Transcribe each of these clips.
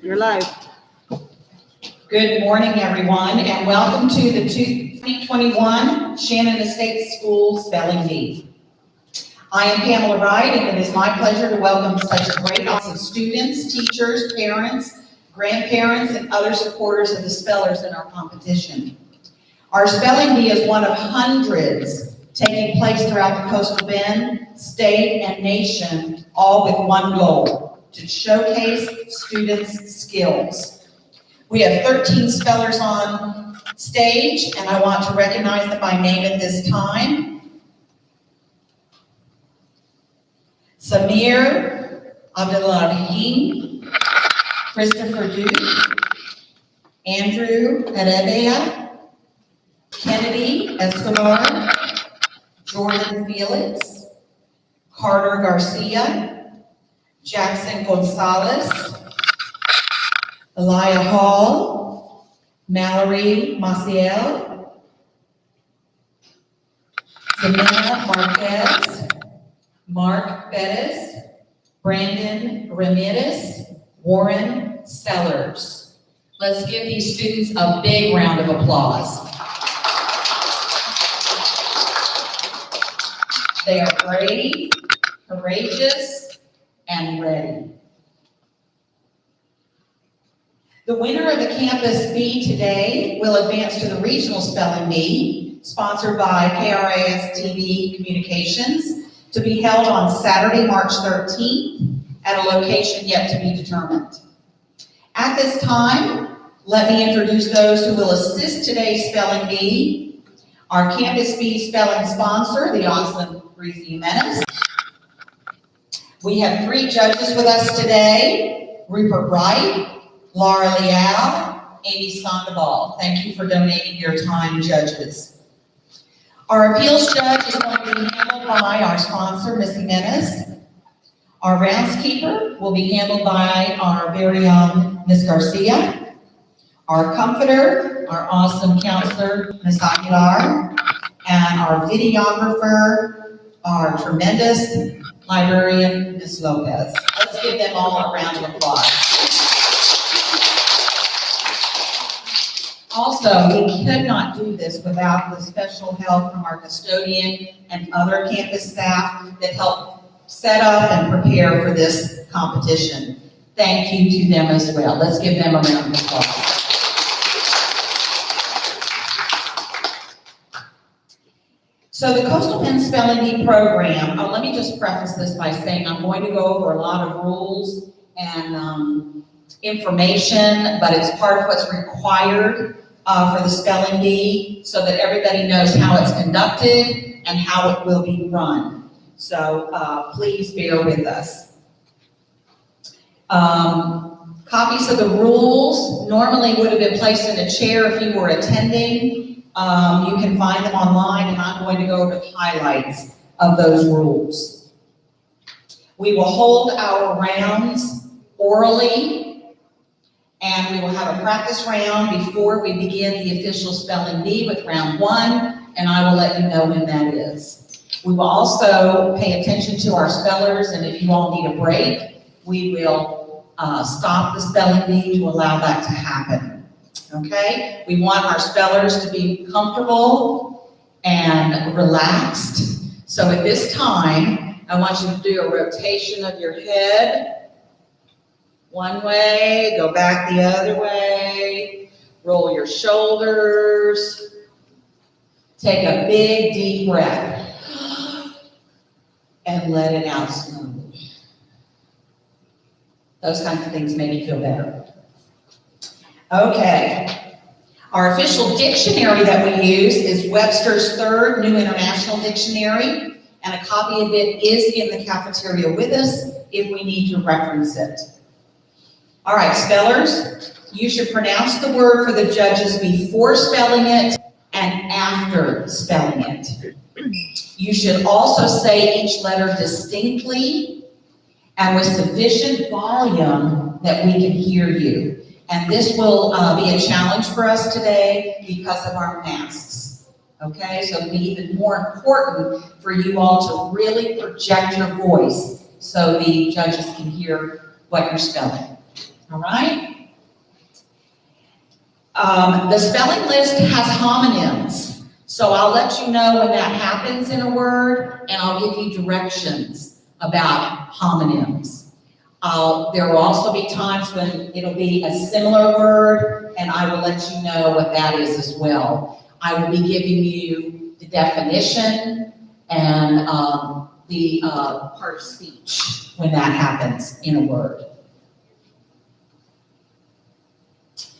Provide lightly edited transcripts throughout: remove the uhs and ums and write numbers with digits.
You're live. Good morning, everyone, and welcome to the 2021 Shannon Estates School Spelling Bee. I am Pamela Wright, and it is my pleasure to welcome such a great audience of students, teachers, parents, grandparents, and other supporters of the spellers in our competition. Our Spelling Bee is one of hundreds taking place throughout the Coastal Bend, state, and nation, all with one goal: to showcase students' skills. We have 13 spellers on stage, and I want to recognize them by name at this time. Samir Abdelrahim, Christopher Duke, Andrew Heredia, Kennedy Escobar, Jordan Felix, Carter Garcia, Jackson Gonzalez, Elia Hall, Mallory Maciel, Samantha Marquez, Mark Bettis, Brandon Ramirez, Warren Sellers. Let's give these students a big round of applause. They are brave, courageous, and ready. The winner of the Campus Bee today will advance to the Regional Spelling Bee, sponsored by KRAS TV Communications, to be held on Saturday, March 13th at a location yet to be determined. At this time, let me introduce those who will assist today's Spelling Bee. Our Campus Bee spelling sponsor, the awesome Reese Jimenez. We have 3 judges with us today: Rupert Wright, Laura Leal, Amy Sandoval. Thank you for donating your time, judges. Our appeals judge is going to be handled by our sponsor, Ms. Jimenez. Our roundskeeper will be handled by our very own Ms. Garcia. Our comforter, our awesome counselor, Ms. Aguilar. And our videographer, our tremendous librarian, Ms. Lopez. Let's give them all a round of applause. Also, we could not do this without the special help from our custodian and other campus staff that helped set up and prepare for this competition. Thank you to them as well. Let's give them a round of applause. So the Coastal Bend Spelling Bee program, let me just preface this by saying I'm going to go over a lot of rules and information, but it's part of what's required for the Spelling Bee so that everybody knows how it's conducted and how it will be run. So please bear with us. Copies of the rules normally would have been placed in a chair if you were attending. You can find them online, and I'm going to go over the highlights of those rules. We will hold our rounds orally, and we will have a practice round before we begin the official Spelling Bee with round 1, and I will let you know when that is. We will also pay attention to our spellers, and if you all need a break, we will stop the Spelling Bee to allow that to happen. Okay? We want our spellers to be comfortable and relaxed. So at this time, I want you to do a rotation of your head. One way, go back the other way, roll your shoulders, take a big deep breath, and let it out slowly. Those kinds of things make you feel better. Okay, our official dictionary that we use is Webster's Third New International Dictionary, and a copy of it is in the cafeteria with us if we need to reference it. All right, spellers, you should pronounce the word for the judges before spelling it and after spelling it. You should also say each letter distinctly and with sufficient volume that we can hear you. And this will be a challenge for us today because of our masks. Okay, so it'll be even more important for you all to really project your voice so the judges can hear what you're spelling. All right? The spelling list has homonyms. So I'll let you know when that happens in a word, and I'll give you directions about homonyms. There will also be times when it'll be a similar word, and I will let you know what that is as well. I will be giving you the definition and the part of speech when that happens in a word.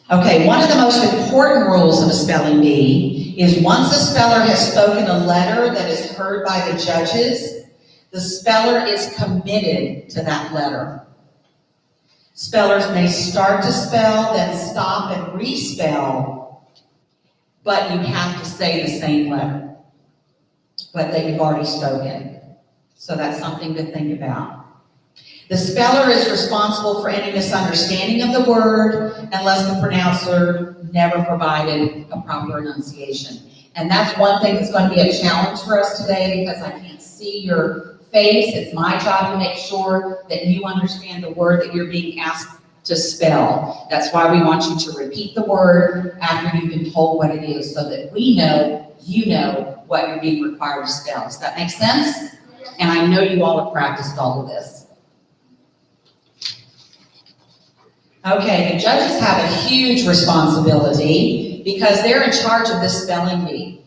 Okay, one of the most important rules of a spelling bee is once a speller has spoken a letter that is heard by the judges, the speller is committed to that letter. Spellers may start to spell, then stop and respell, but you have to say the same letter, but that you've already spoken. So that's something to think about. The speller is responsible for any misunderstanding of the word unless the pronouncer never provided a proper enunciation. And that's one thing that's going to be a challenge for us today because I can't see your face. It's my job to make sure that you understand the word that you're being asked to spell. That's why we want you to repeat the word after you've been told what it is so that we know, you know, what you're being required to spell. Does that make sense? And I know you all have practiced all of this. Okay, the judges have a huge responsibility because they're in charge of this spelling bee.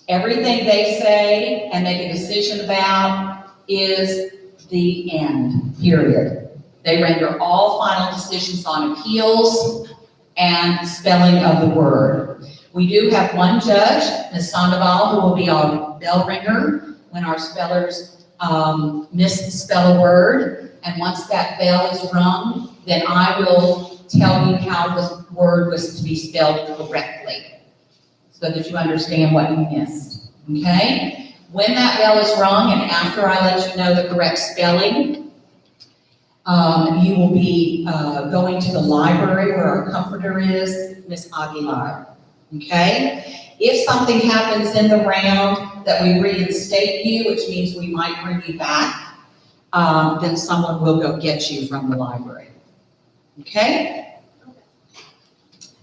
Everything they say and make a decision about is the end, period. They render all final decisions on appeals and spelling of the word. We do have one judge, Ms. Sandoval, who will be our bell ringer when our spellers misspell a word. And once that bell is rung, then I will tell you how the word was to be spelled correctly so that you understand what you missed, okay? When that bell is rung and after I let you know the correct spelling, you will be going to the library where our comforter is, Miss Aguilar, okay? If something happens in the round that we reinstate you, which means we might bring you back, then someone will go get you from the library. Okay?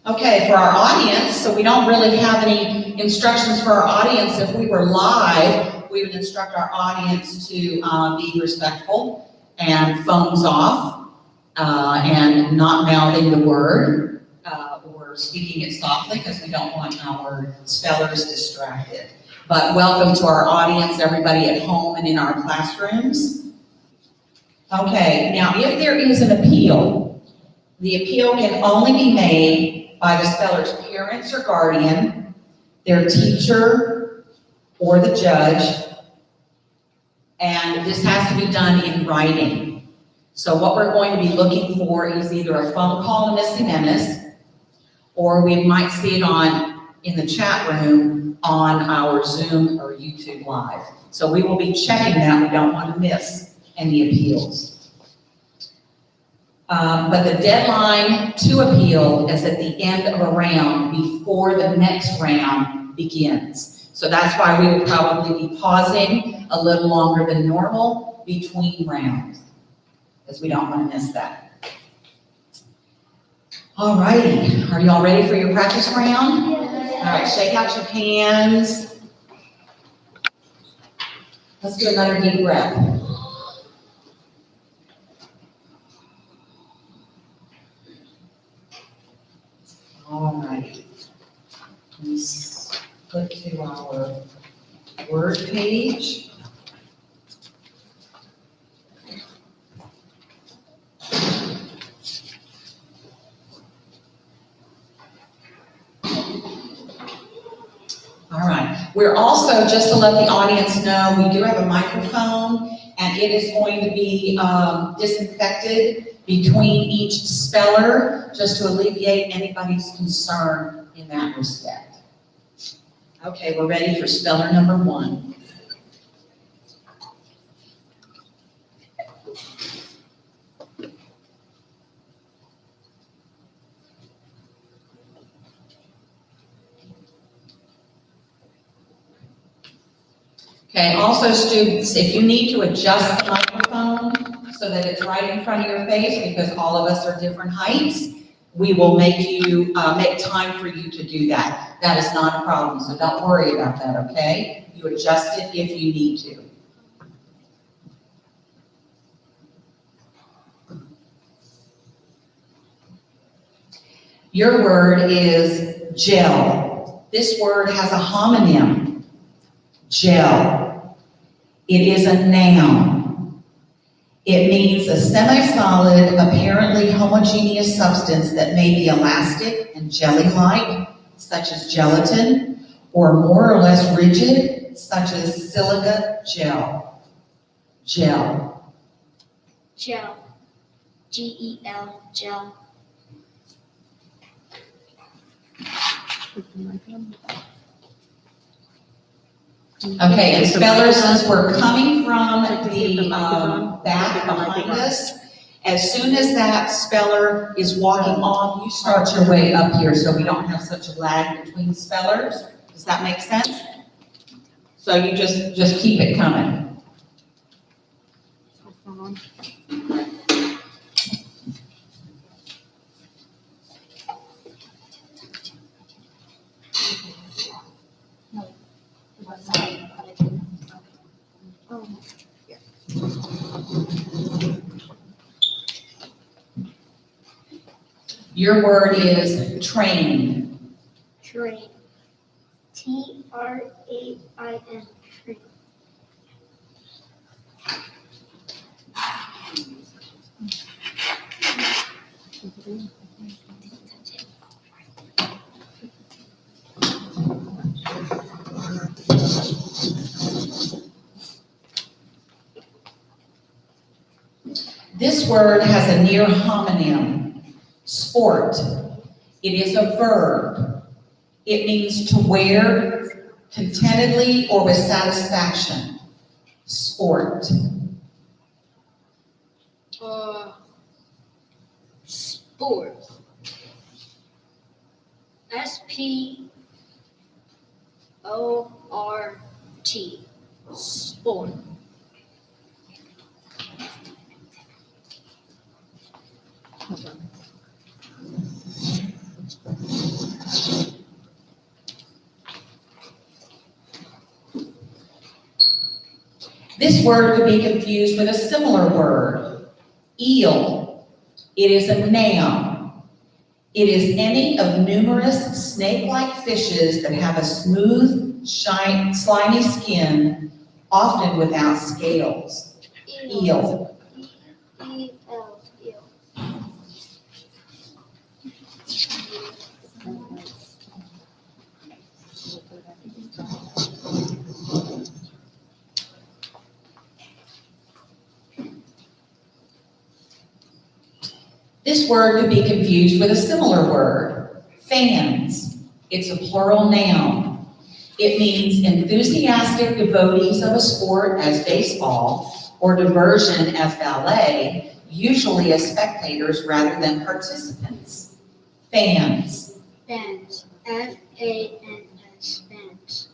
Okay, for our audience, so we don't really have any instructions for our audience. If we were live, we would instruct our audience to be respectful and phones off and not mouthing the word or speaking it softly because we don't want our spellers distracted. But welcome to our audience, everybody at home and in our classrooms. Okay, now if there is an appeal, the appeal can only be made by the speller's parents or guardian, their teacher, or the judge, and this has to be done in writing. So what we're going to be looking for is either a phone call to Miss Jimenez, or we might see it in the chat room on our Zoom or YouTube Live. So we will be checking that. We don't want to miss any appeals. But the deadline to appeal is at the end of a round before the next round begins. So that's why we will probably be pausing a little longer than normal between rounds, because we don't want to miss that. All righty, are you all ready for your practice round? Yes. All right, shake out your hands. Let's do another deep breath. All right, let's flip to our word page. All right, we're also, just to let the audience know, we do have a microphone and it is going to be disinfected between each speller, just to alleviate anybody's concern in that respect. Okay, we're ready for speller number 1. Okay, also students, if you need to adjust the microphone so so that it's right in front of your face, because all of us are different heights, we will make you, make time for you to do that. That is not a problem, so don't worry about that, okay? You adjust it if you need to. Your word is gel. This word has a homonym, gel. It is a noun. It means a semi-solid, apparently homogeneous substance that may be elastic and jelly-like, such as gelatin, or more or less rigid, such as silica gel. Gel. Gel. G-E-L, gel. Okay, and spellers, since we're coming from the back behind us, as soon as that speller is walking off, you start your way up here so we don't have such a lag between spellers. Does that make sense? So you just keep it coming. Your word is train. Train. T-R-A-I-N. Train. This word has a near homonym, sport. It is a verb. It means to wear contentedly or with satisfaction. Sport. Sport. S-P-O-R-T. Sport. This word could be confused with a similar word, eel. It is a noun. It is any of numerous snake-like fishes that have a smooth, slimy skin, often without scales. Eel. E-E-L. Eel. This word could be confused with a similar word, fans. It's a plural noun. It means enthusiastic devotees of a sport as baseball or diversion as ballet, usually as spectators rather than participants. Fans. Fans. F-A-N-S. Fans.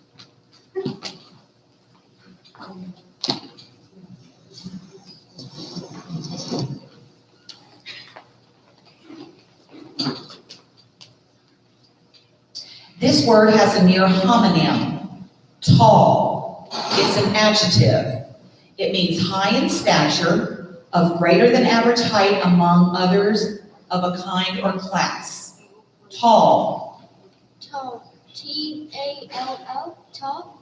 This word has a near homonym, tall. It's an adjective. It means high in stature, of greater than average height among others of a kind or class. Tall. Tall. T-A-L-L. Tall.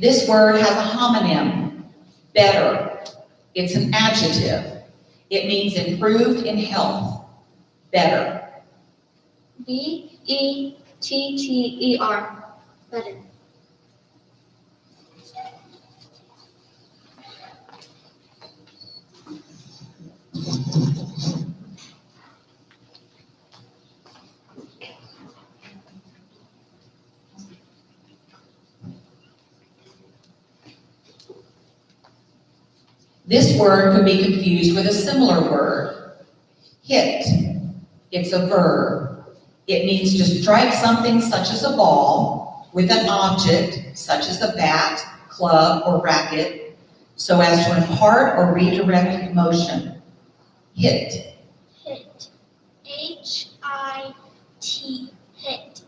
This word has a homonym, better. It's an adjective. It means improved in health, better. B-E-T-T-E-R. Better. This word could be confused with a similar word. Hit. It's a verb. It means to strike something such as a ball with an object such as a bat, club, or racket so as to impart or redirect motion. Hit. Hit. H-I-T. Hit.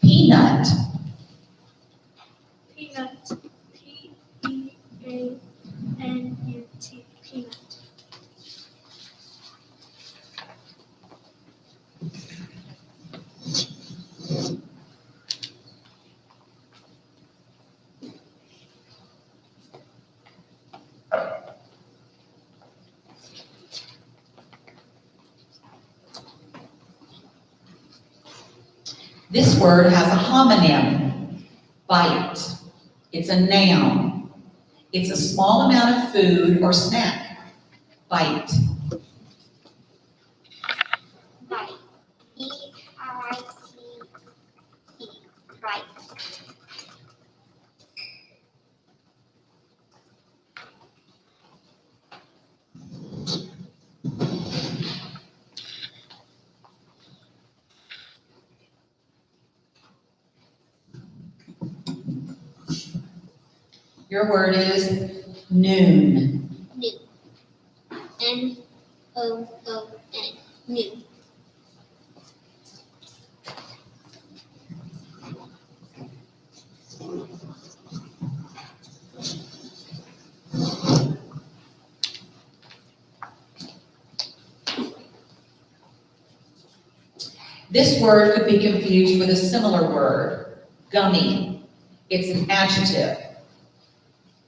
Peanut. Peanut. P-E-A-N-U-T. Peanut. This word has a homonym. Bite. It's a noun. It's a small amount of food or snack. Bite. Bite. E-I-T-E. Bite. Your word is noon. New. N-O-O-N. New. This word could be confused with a similar word, gummy. It's an adjective.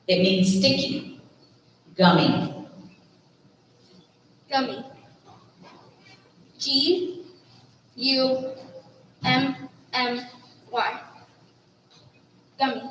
It means sticky. Gummy. Gummy. G-U-M-M-Y. Gummy.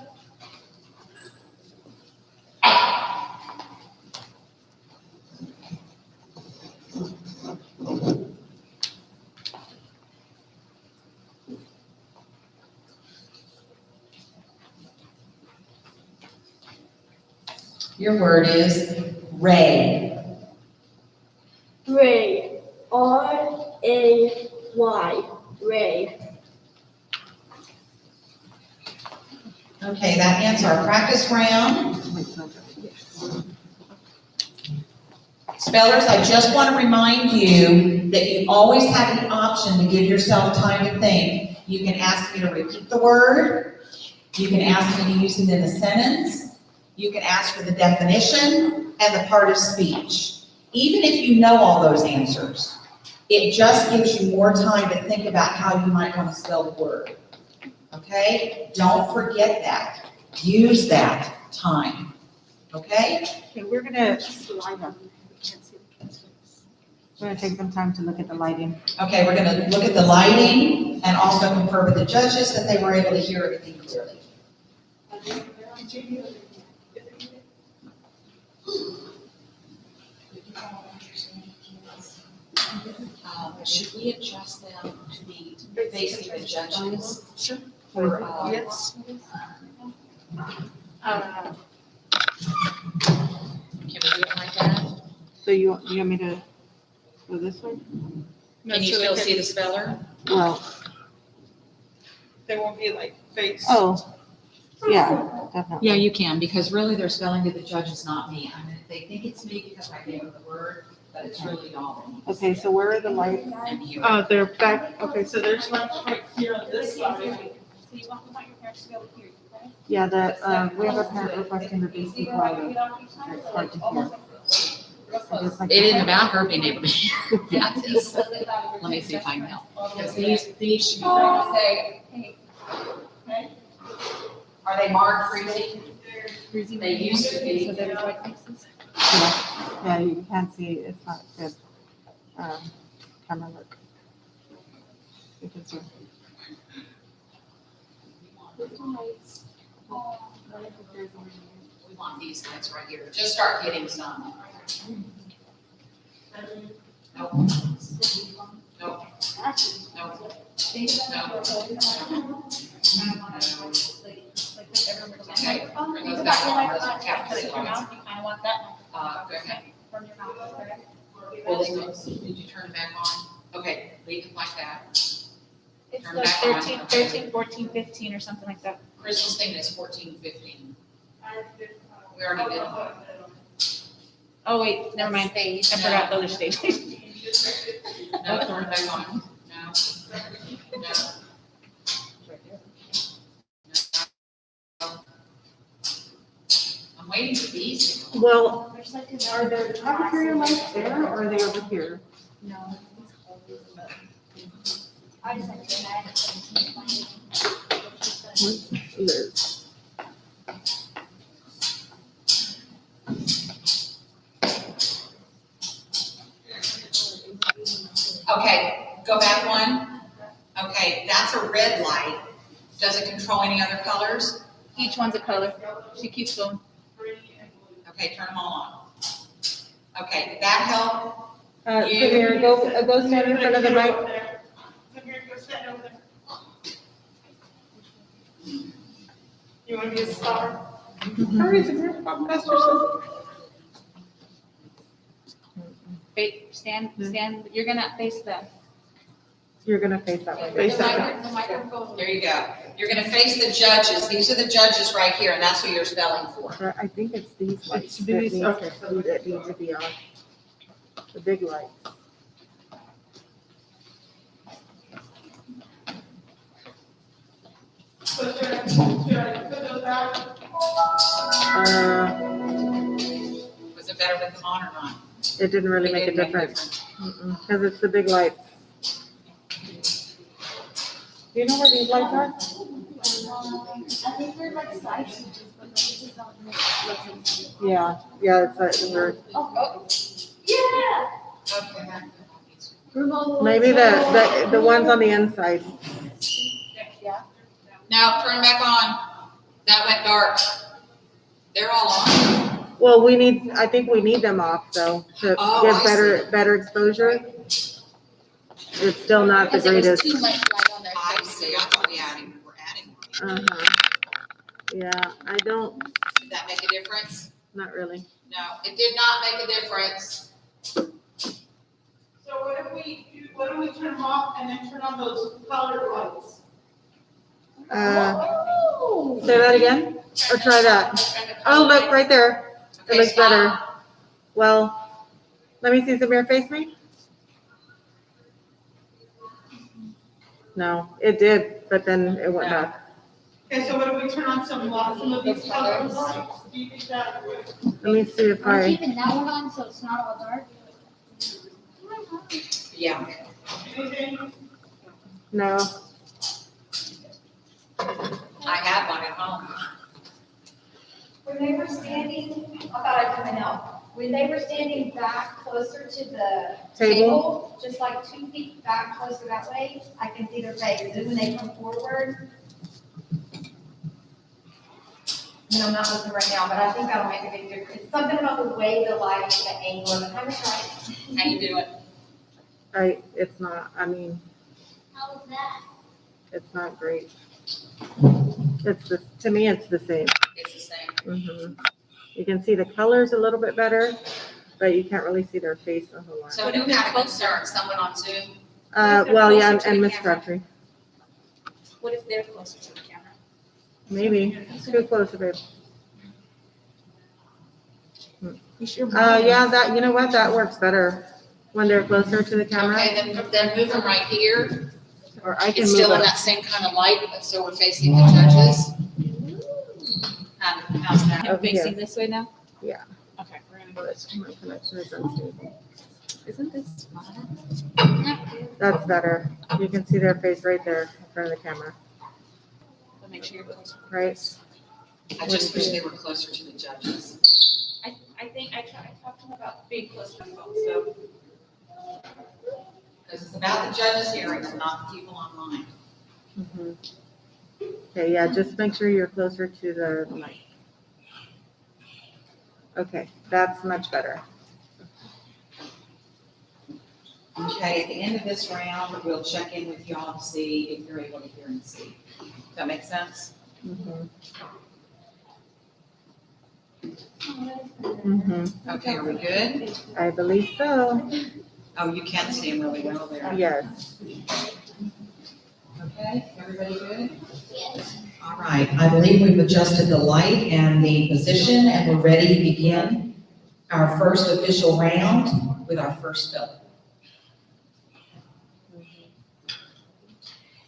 Your word is ray. Ray. R-A-Y. Ray. Okay, that ends our practice round. Spellers, I just want to remind you that you always have the option to give yourself time to think. You can ask me to repeat the word. You can ask me to use it in a sentence. You can ask for the definition and the part of speech. Even if you know all those answers, it just gives you more time to think about how you might want to spell the word. Okay? Don't forget that. Use that time. Okay? Okay, we're gonna take some time to look at the lighting. Okay, we're gonna look at the lighting and also confirm with the judges that they were able to hear everything clearly. Should we adjust them to be facing the judges? Sure. For, Yes. Can we do it like that? So you want me to go this way? Can you still see the speller? Well, They won't be like face. oh, yeah, definitely. Yeah, you can, because really they're spelling to the judges, not me. I mean, they think it's me because I gave them the word, but it's really y'all. Okay, so where are the lights? And you. They're back, okay, so there's one right here on this side. So you want your parents to be able to hear you, right? Yeah, we have a parent requesting to be quiet. It's hard to hear. I just like- It isn't about her being able to hear. That's it. Let me see if I can help. Because these should be, Say, hey, are they marked freezing? They used to be. so they're white faces. Yeah, you can't see, it's not good. Camera look. You can see. We want these lights right here. Just start getting some. Nope. Nope. Nope. Okay, bring those back on. Those are capital You kind lights. of want that Go ahead. from your mouth, correct? Well, did you turn it back on? Okay, leave it like that. It's Turn like back on. 13, 14, 15 or something like that. Crystal's thing is 14, 15. We already did them. Oh, wait, never mind. I forgot the other stage. No, turn it back on. No. No. I'm waiting for these. Well, There's like a. are there cafeteria lights there or are they over here? No. I just like to add 17, 20. Liz. Okay, go back one. Okay, that's a red light. Does it control any other colors? Each one's a color. She keeps going. Okay, turn them all on. Okay, did that help? Samir, go stand in front of the mic. Samir, go stand over there. You want to be a star? Hurry, Samir, pop past yourself. Stand, you're gonna face them. You're gonna face that way. Face that The microphone. There you go. You're gonna face the judges. These are the judges right here, and that's who you're spelling for. I think it's these lights that these, need okay. that need to be on. The big lights. So should I put those out? Was it better with them on or not? It didn't really It make a didn't difference. Because it's the big lights. Do you know where these lights are? I think they're like side switches, but this is not. Yeah, it's we're Oh, yeah. Okay. maybe the ones on the inside. Yeah. Now, turn back on. That went dark. They're all on. Well, I think we need them off though, to Oh, give I better exposure. It's still not the Because it was greatest. too much light on there. I see. I thought we're adding one. Uh-huh. Yeah, I don't, Did that make a difference? not really. No, it did not make a difference. So what if we turn them off and then turn on those colored lights? Say that again, or try that. Oh, look, right there. It Okay, looks stop. better. Well, let me see Samir, face me. No, it did, but then it went back. Okay, so what if we turn on some of these colored lights? Do you think that would? Let me see if I'm I, keeping that one on so it's not all dark. Yeah. Anything? no, I have one at home. When they were standing, I thought I'd come and help. When they were standing back closer to the table, just like 2 feet back closer that way, I can see their face. And when they come forward, I'm not looking right now, but I think that'll make a big difference. It's something about the way the light, the angle of the camera, right? How you doing? it's not, I mean, How was that? it's not great. To me, it's the same. It's the same. Mhm. You can see the colors a little bit better, but you can't really see their face a whole lot. So who had a concern? Someone on Zoom? Well, yeah, closer to and the Miss camera? Crabtree, What if they're closer to the camera? maybe, too close to it. You sure? Yeah, you know what, that works better when they're closer to the camera, Okay, then move them right here. or I can It's move still in it. that same kind of light, but so we're facing the judges. How's that? Over here. Facing this way now? Yeah. Okay, we're gonna go this way. My connection is unstable. Isn't this fun? That's better. You can see their face right there in front of the camera, But make sure you're closer. right? I just wish they were closer to the judges. I think I talked to him about being closer to the phone, so. Because it's about the judges' hearings, not the people online. Mhm. Okay, yeah, just make sure you're closer to the mic. Okay, that's much better. Okay, at the end of this round, we'll check in with y'all to see if you're able to hear and see. Does that make sense? Mhm. Mhm. Okay, are we good? I believe so. Oh, you can see them really well there. Yes. Okay, everybody good? All right, I believe we've adjusted the light and the position, and we're ready to begin our first official round with our first spelling.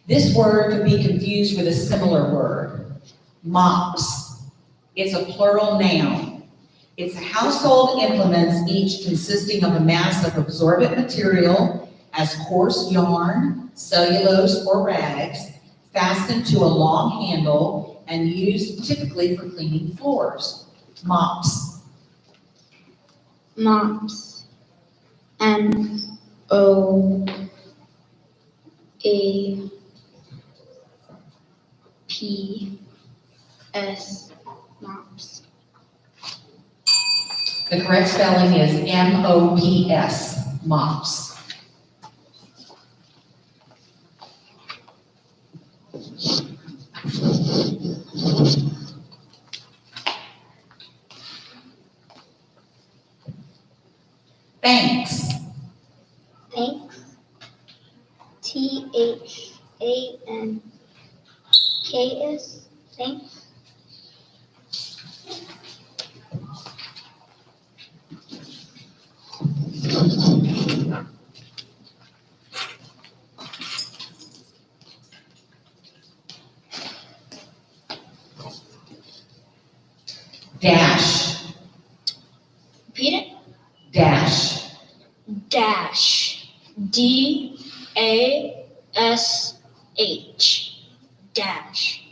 This word could be confused with a similar word, mops. It's a plural noun. It's household implements, each consisting of a mass of absorbent material as coarse yarn, cellulose, or rags, fastened to a long handle and used typically for cleaning floors. Mops. Mops. MOAPS. Mops. The correct spelling is MOPS, mops. Thanks. Thanks. THANKS. Thanks. Dash. Repeat it. Dash. Dash. DASH. Dash.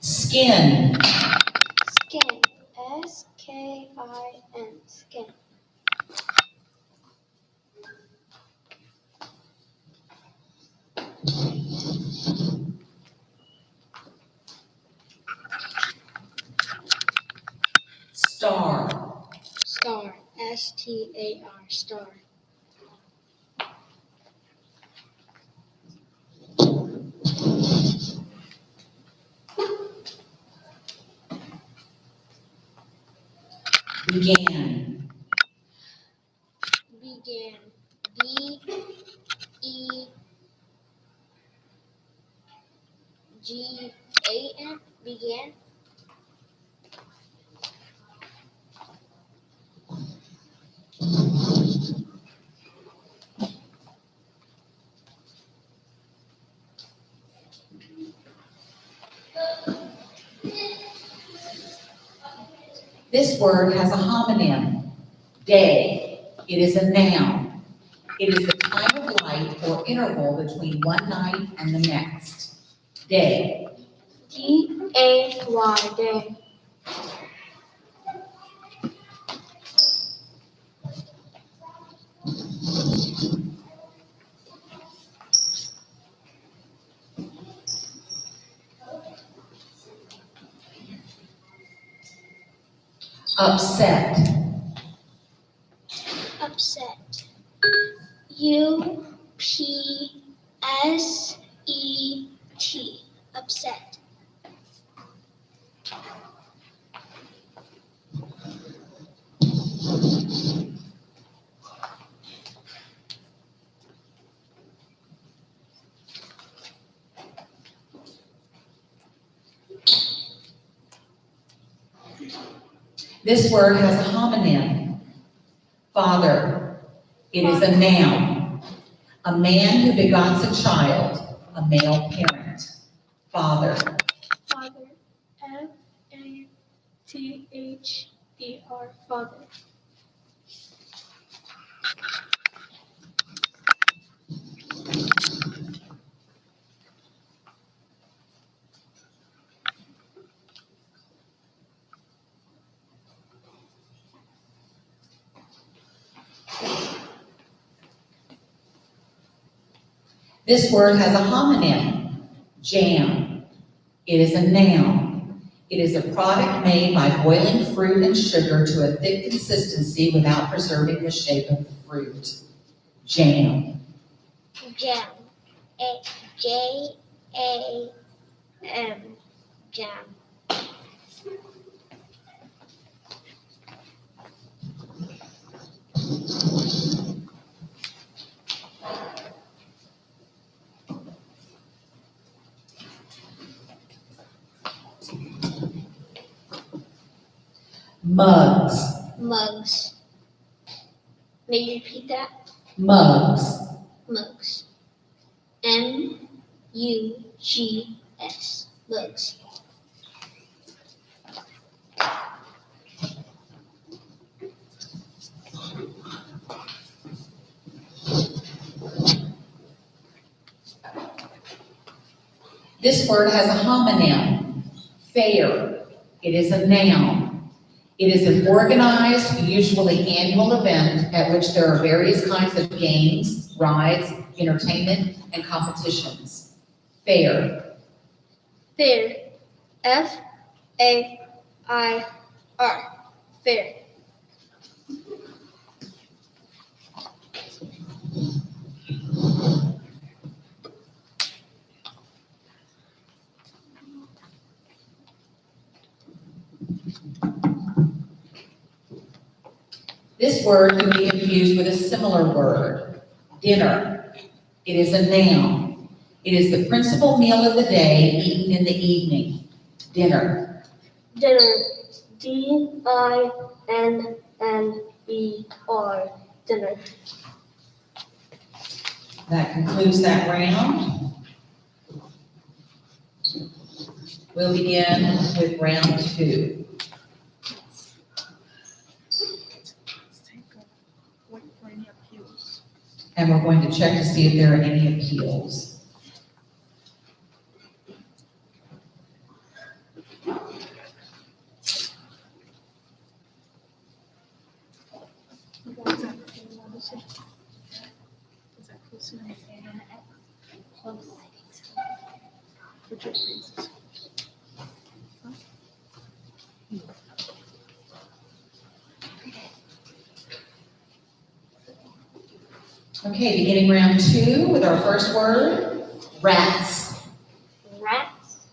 Skin. Skin. SKIN. Skin. Star. Star. STAR. Star. Began. Began. BEGAN. Began. This word has a homonym. Day. It is a noun. It is the time of light or interval between one night and the next. Day. DAY. Day. Upset. Upset. UPSET. Upset. This word has a homonym. Father. It is a noun. A man who begots a child, a male parent. Father. Father. FATHER. Father. This word has a homonym, jam. It is a noun. It is a product made by boiling fruit and sugar to a thick consistency without preserving the shape of the fruit. Jam. Jam. Jam. Jam. Mugs. Mugs. May you repeat that? Mugs. Mugs. M-U-G-S. Mugs. This word has a homonym, fair. It is a noun. It is an organized, usually annual event at which there are various kinds of games, rides, entertainment, and competitions. Fair. Fair. F-A-I-R. Fair. This word can be confused with a similar word, dinner. It is a noun. It is the principal meal of the day eaten in the evening. Dinner. Dinner. D-I-N-N-E-R. Dinner. That concludes that round. We'll begin with round 2. Wait for any appeals. And we're going to check to see if there are any appeals. Is that close enough? Put your faces. Okay, beginning round 2 with our first word, rats. Rats.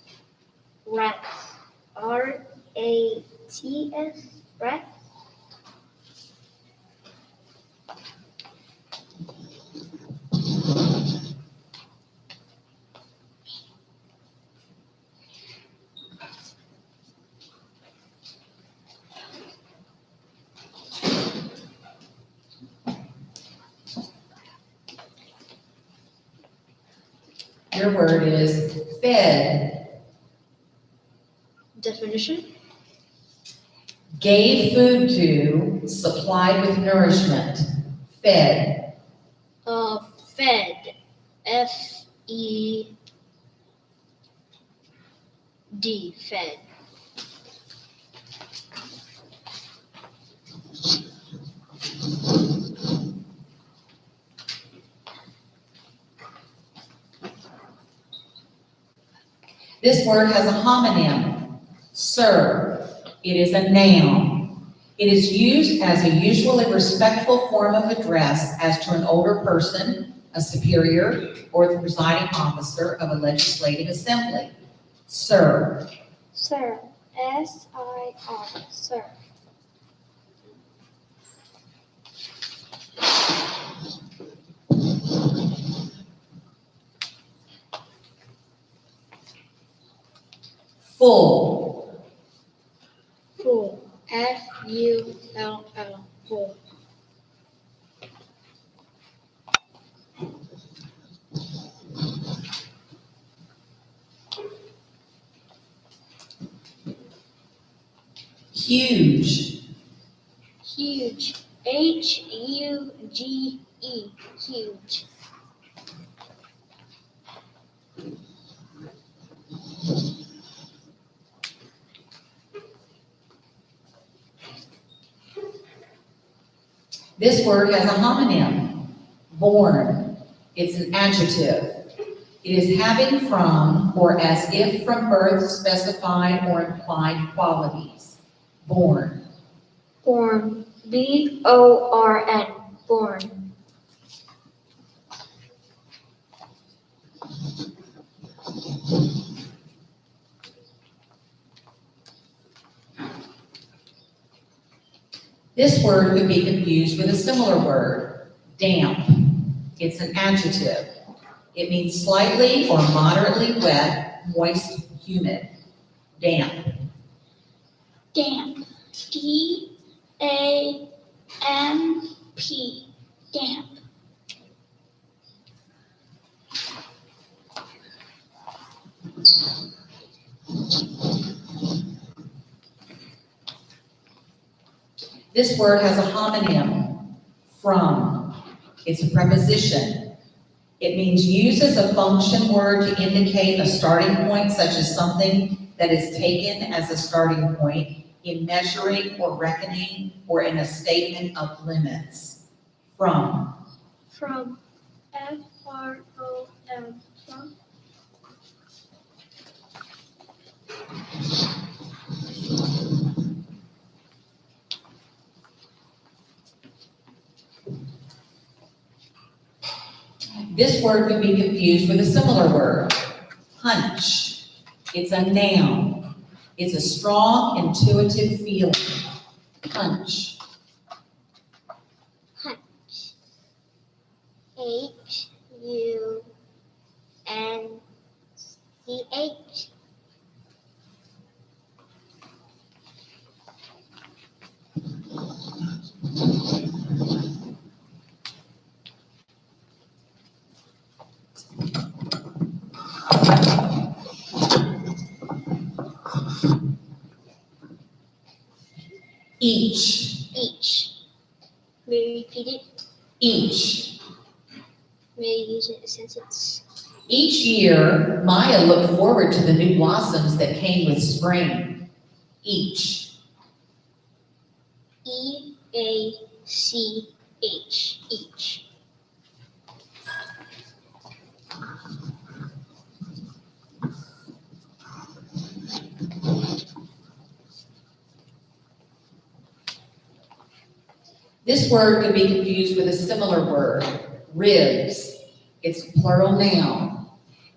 Rats. R-A-T-S. Rats. Your word is fed. Definition. Gave food to, supplied with nourishment. Fed. Fed. F-E-D. Fed. This word has a homonym, serve. It is a noun. It is used as a usually respectful form of address as to an older person, a superior, or the presiding officer of a legislative assembly. Serve. Sir. S-I-R. Sir. Full. Full. F-U-L-L. Full. Huge. Huge. H-U-G-E. Huge. This word has a homonym, born. It's an adjective. It is having from or as if from birth specified or implied qualities. Born. Born. B-O-R-N. Born. This word could be confused with a similar word, damp. It's an adjective. It means slightly or moderately wet, moist, humid. Damp. Damp. D-A-M-P. Damp. This word has a homonym, from. It's a preposition. It means used as a function word to indicate a starting point, such as something that is taken as a starting point in measuring or reckoning or in a statement of limits. From. From. F-R-O-M. From. This word could be confused with a similar word, hunch. It's a noun. It's a strong, intuitive feeling. Hunch. Hunch. H-U-N-C-H. Each. Each. May you repeat it? Each. May you use it in a sentence? Each year, Maya looked forward to the new blossoms that came with spring. Each. E-A-C-H. Each. This word could be confused with a similar word, ribs. It's a plural noun.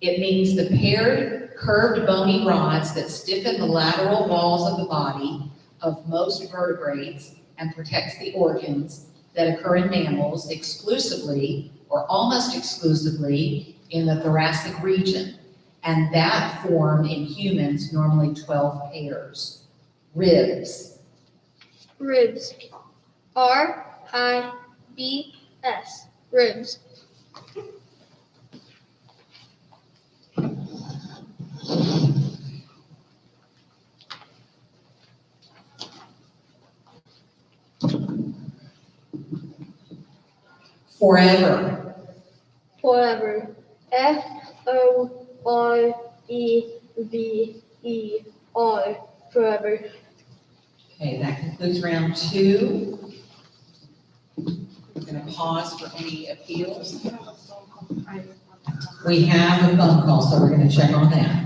It means the paired, curved bony rods that stiffen the lateral walls of the body of most vertebrates and protects the organs that occur in mammals exclusively or almost exclusively in the thoracic region, and that form in humans normally 12 pairs. Ribs. Ribs. R-I-B-S. Ribs. Forever. Forever. F-O-R-E-V-E-R. Forever. Okay, that concludes round 2. We're going to pause for any appeals. We have a phone call, so we're going to check on that.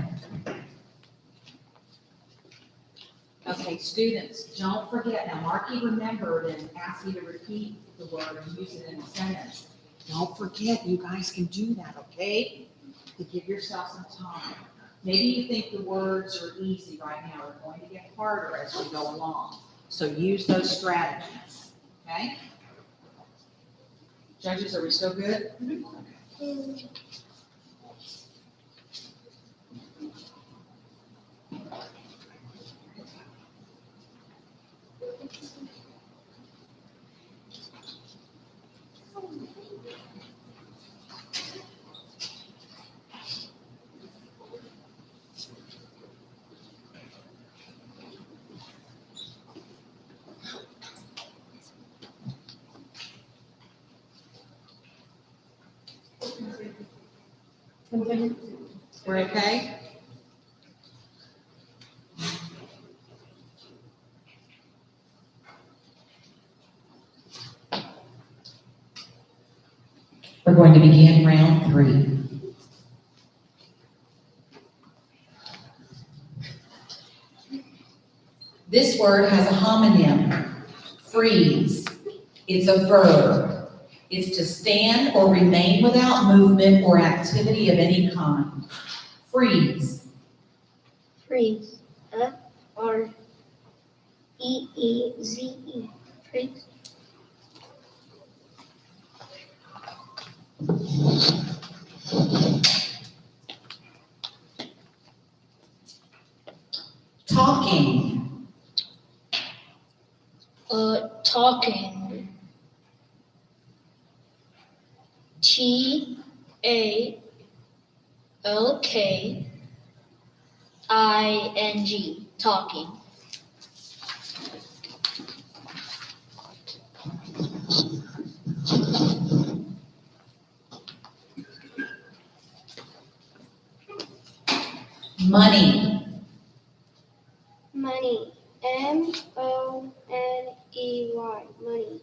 Okay, students, don't forget, now Marky remembered and asked you to repeat the word and use it in a sentence. Don't forget, you guys can do that, okay? To give yourself some time. Maybe you think the words are easy right now, they're going to get harder as we go along. So use those strategies, okay? Judges, are we still good? Okay. We're okay? We're going to begin round 3. This word has a homonym, freeze. It's a verb. It's to stand or remain without movement or activity of any kind. Freeze. Freeze. F-R-E-E-Z-E. Freeze. Talking. Talking. T-A-L-K-I-N-G. Talking. Money. Money. M-O-N-E-Y. Money.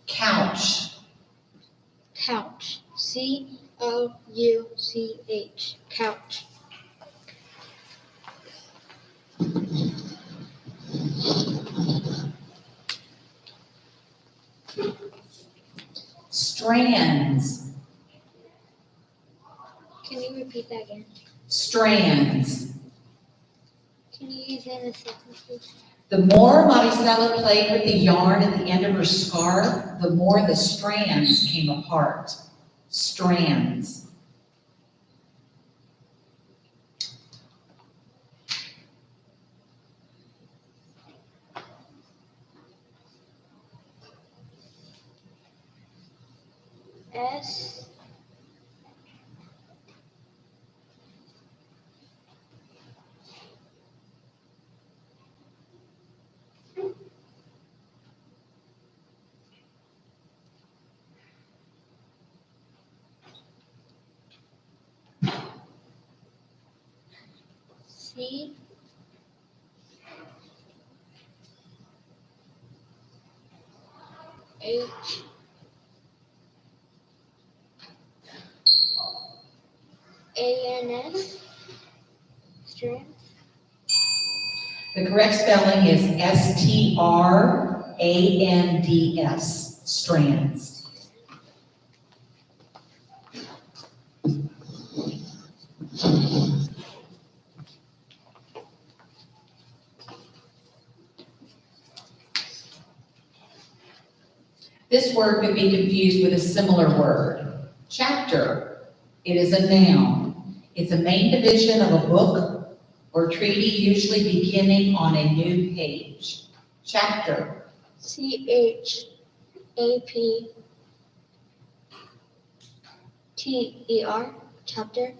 Couch. Couch. C-O-U-C-H. Couch. Strands. Can you repeat that again? Strands. Can you use it in a sentence, please? The more Maricela played with the yarn at the end of her scarf, the more the strands came apart. Strands. S. C. H. A-N-S. Strand. The correct spelling is S-T-R-A-N-D-S. Strands. This word could be confused with a similar word. Chapter. It is a noun. It's a main division of a book or treaty, usually beginning on a new page. Chapter. C-H-A-P-T-E-R. Chapter.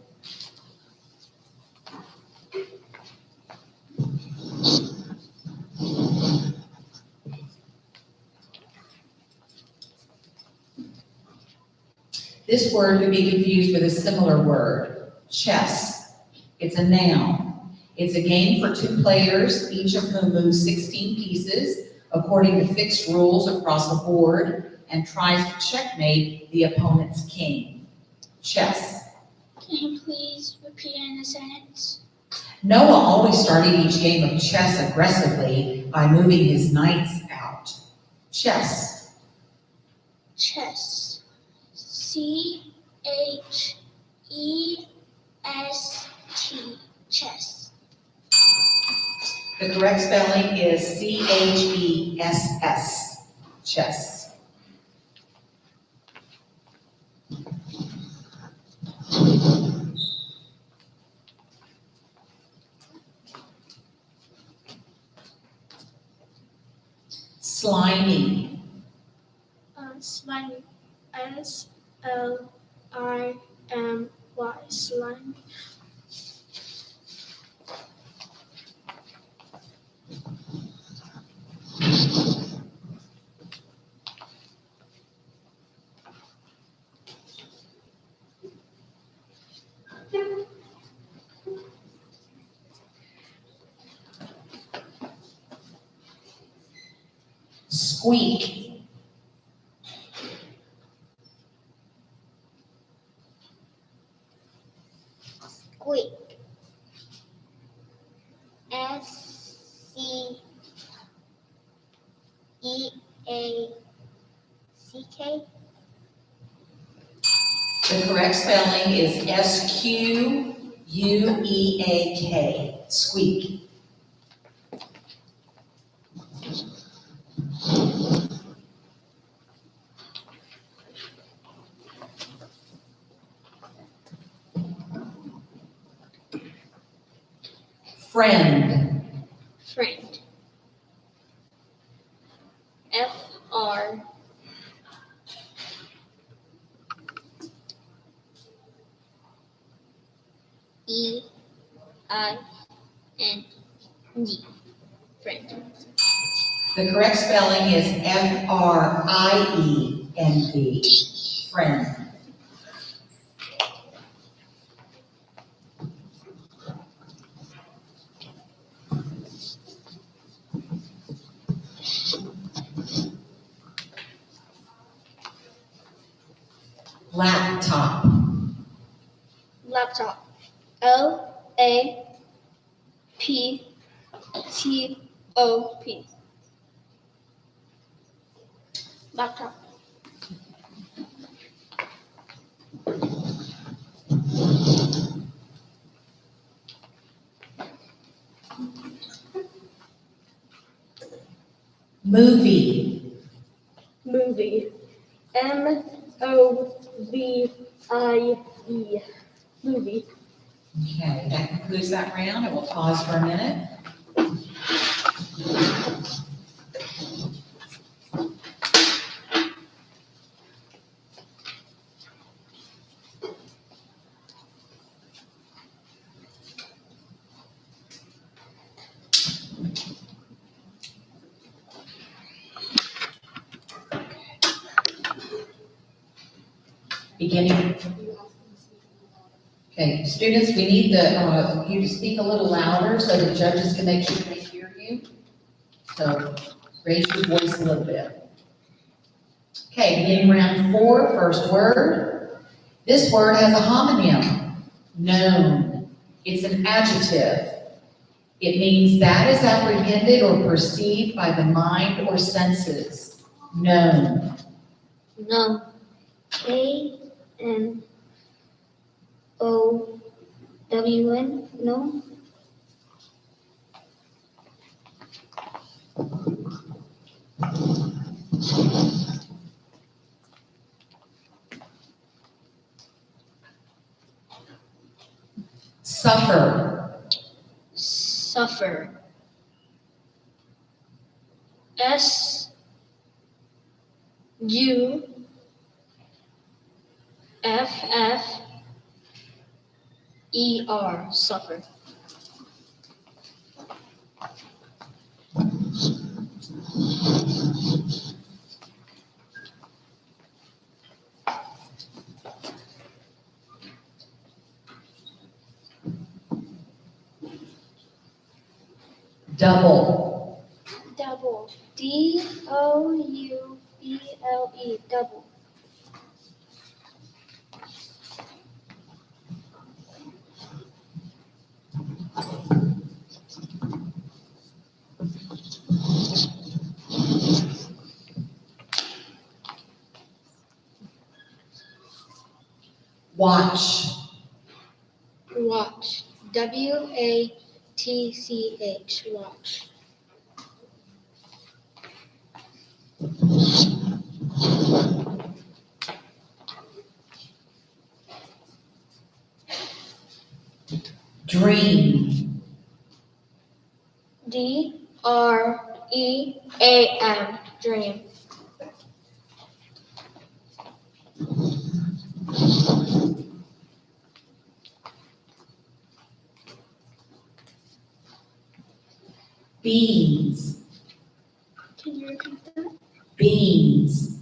This word could be confused with a similar word. Chess. It's a noun. It's a game for 2 players, each of whom moves 16 pieces according to fixed rules across the board and tries to checkmate the opponent's king. Chess. Can you please repeat in a sentence? Noah always started each game of chess aggressively by moving his knights out. Chess. Chess. C-H-E-S-T. Chess. The correct spelling is C-H-E-S-S. Chess. Slimy. Slimy. S-L-I-M-Y. Slimy. Squeak. Squeak. SCEACK. The correct spelling is SQUEAK, squeak. Friend. Friend. FR. EIND. Friend. The correct spelling is FRIEND, friend. Laptop. Laptop. LAPTOP. Laptop. Movie. Movie. MOVIE. Movie. Okay, that concludes that round, and we'll pause for a minute. Beginning. Okay, students, we need you to speak a little louder so the judges can make sure they hear you. So raise your voice a little bit. Okay, beginning round 4, first word. This word has a homonym, known. It's an adjective. It means that is apprehended or perceived by the mind or senses. Known. No. ANOWN. No. Suffer. Suffer. SUFFER. Suffer. Double. Double. DOUBLE. Double. Watch. Watch. WATCH. Watch. Dream. DREAM. Dream. Beans. Can you repeat that? Beans.